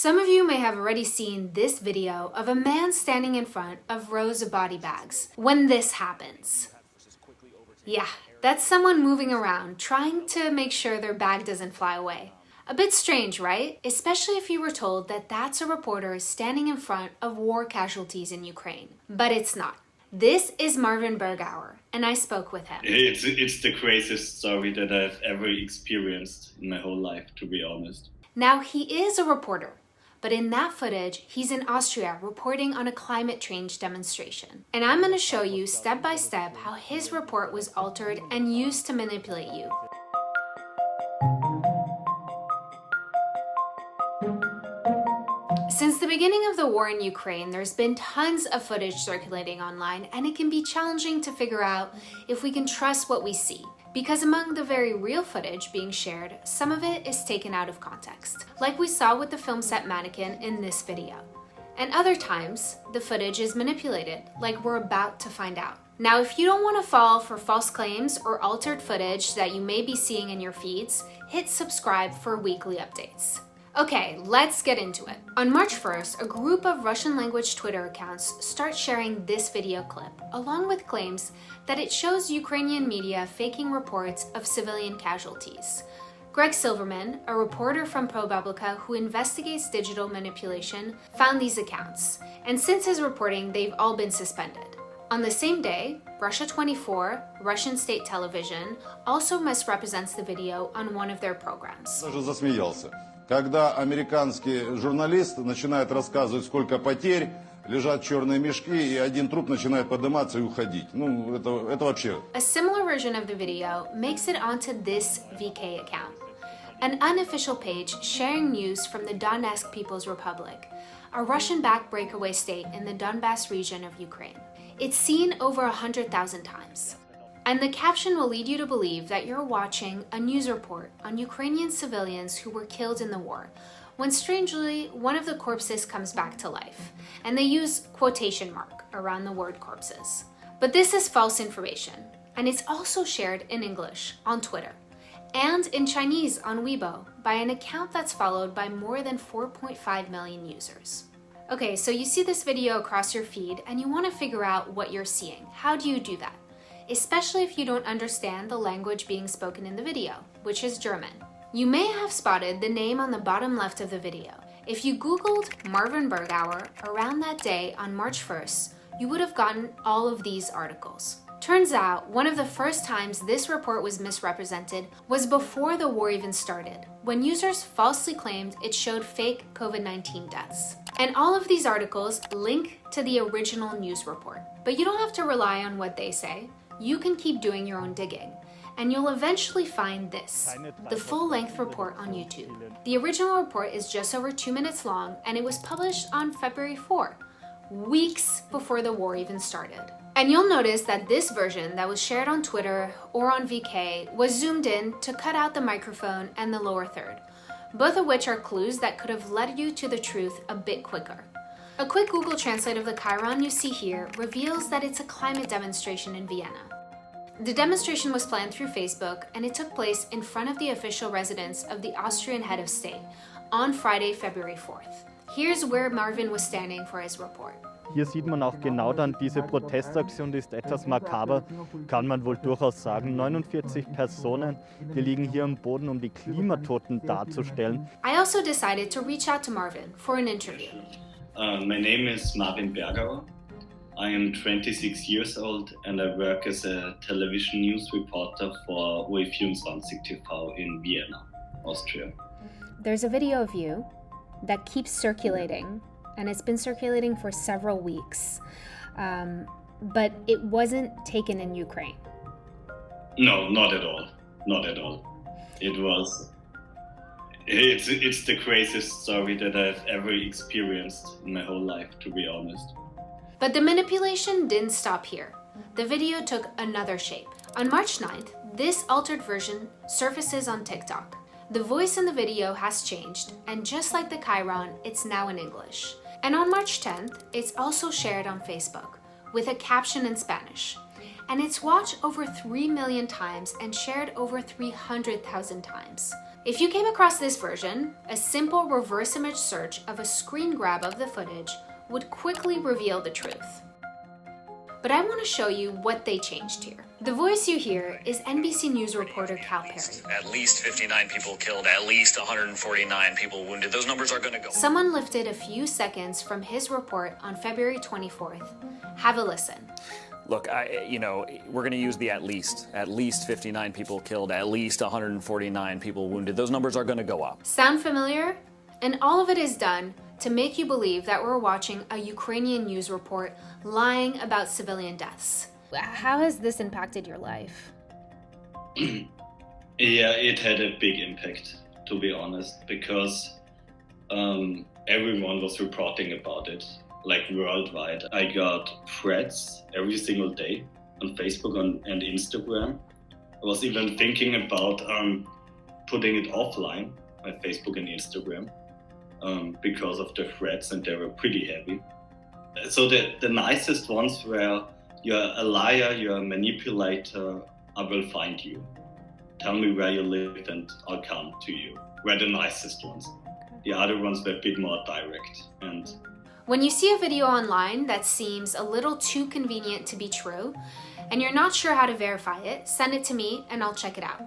Some of you may have already seen this video of a man standing in front of rows of body bags when this happens. Yeah, that's someone moving around trying to make sure their bag doesn't fly away. A bit strange, right? Especially if you were told that that's a reporter standing in front of war casualties in Ukraine. But it's not. This is Marvin Bergauer, and I spoke with him. It's the craziest story that I've ever experienced in my whole life, to be honest. Now, he is a reporter, but in that footage, he's in Austria reporting on a climate change demonstration. And I'm going to show you step by step how his report was altered and used to manipulate you. Since the beginning of the war in Ukraine, there's been tons of footage circulating online, and it can be challenging to figure out if we can trust what we see. Because among the very real footage being shared, some of it is taken out of context, like we saw with the film set mannequin in this video. And other times, the footage is manipulated, like we're about to find out. Now, if you don't want to fall for false claims or altered footage that you may be seeing in your feeds, hit subscribe for weekly updates. Okay, let's get into it. On March 1st, a group of Russian-language Twitter accounts start sharing this video clip, along with claims that it shows Ukrainian media faking reports of civilian casualties. Greg Silverman, a reporter from ProPublica who investigates digital manipulation, found these accounts, and since his reporting, they've all been suspended. On the same day, Russia 24, Russian state television, also misrepresents the video on one of their programs. Когда американский журналист начинает рассказывать, сколько потерь, лежат черные мешки, и один труп начинает подниматься и уходить. Ну, это вообще. A similar version of the video makes it onto this VK account, an unofficial page sharing news from the Donetsk People's Republic, a Russian-backed breakaway state in the Donbas region of Ukraine. It's seen over 100,000 times. And the caption will lead you to believe that you're watching a news report on Ukrainian civilians who were killed in the war, when strangely, one of the corpses comes back to life, and they use quotation mark around the word corpses. But this is false information, and it's also shared in English on Twitter, and in Chinese on Weibo by an account that's followed by more than 4.5 million users. Okay, so you see this video across your feed, and you want to figure out what you're seeing. How do you do that? Especially if you don't understand the language being spoken in the video, which is German. You may have spotted the name on the bottom left of the video. If you Googled Marvin Bergauer around that day on March 1st, you would have gotten all of these articles. Turns out, one of the first times this report was misrepresented was before the war even started, when users falsely claimed it showed fake COVID-19 deaths. And all of these articles link to the original news report. But you don't have to rely on what they say. You can keep doing your own digging, and you'll eventually find this, the full-length report on YouTube. The original report is just over 2 minutes long, and it was published on February 4, weeks before the war even started. And you'll notice that this version that was shared on Twitter or on VK was zoomed in to cut out the microphone and the lower third, both of which are clues that could have led you to the truth a bit quicker. A quick Google Translate of the chyron you see here reveals that it's a climate demonstration in Vienna. The demonstration was planned through Facebook, and it took place in front of the official residence of the Austrian head of state on Friday, February 4th. Here's where Marvin was standing for his report. Hier sieht man auch genau dann diese Protestaktion, die ist etwas makaber, kann man wohl durchaus sagen. 49 Personen, die liegen hier am Boden, um die Klimatoten darzustellen. I also decided to reach out to Marvin for an interview. My name is Marvin Bergauer. I am 26 years old and I work as a television news reporter for OE24 TV in Vienna, Austria. There's a video of you that keeps circulating, and it's been circulating for several weeks, but it wasn't taken in Ukraine. No, not at all. Not at all. It's the craziest story that I've ever experienced in my whole life, to be honest. But the manipulation didn't stop here. The video took another shape. On March 9th, this altered version surfaces on TikTok. The voice in the video has changed, and just like the chyron, it's now in English. And on March 10th, it's also shared on Facebook, with a caption in Spanish. And it's watched over 3 million times and shared over 300,000 times. If you came across this version, a simple reverse image search of a screen grab of the footage would quickly reveal the truth. But I want to show you what they changed here. The voice you hear is NBC News reporter Cal Perry. At least 59 people killed, at least 149 people wounded. Those numbers are going to go. Someone lifted a few seconds from his report on February 24th. Have a listen. Look, we're going to use the at least 59 people killed, at least 149 people wounded. Those numbers are going to go up. Sound familiar? And all of it is done to make you believe that we're watching a Ukrainian news report lying about civilian deaths. How has this impacted your life? Yeah, it had a big impact, to be honest, because everyone was reporting about it, like worldwide. I got threats every single day on Facebook and Instagram. I was even thinking about putting it offline, my Facebook and Instagram, because of the threats, and they were pretty heavy. So the nicest ones were, "You're a liar, you're a manipulator, I will find you. Tell me where you live and I'll come to you," were the nicest ones. The other ones were a bit more direct. And when you see a video online that seems a little too convenient to be true, and you're not sure how to verify it, send it to me and I'll check it out.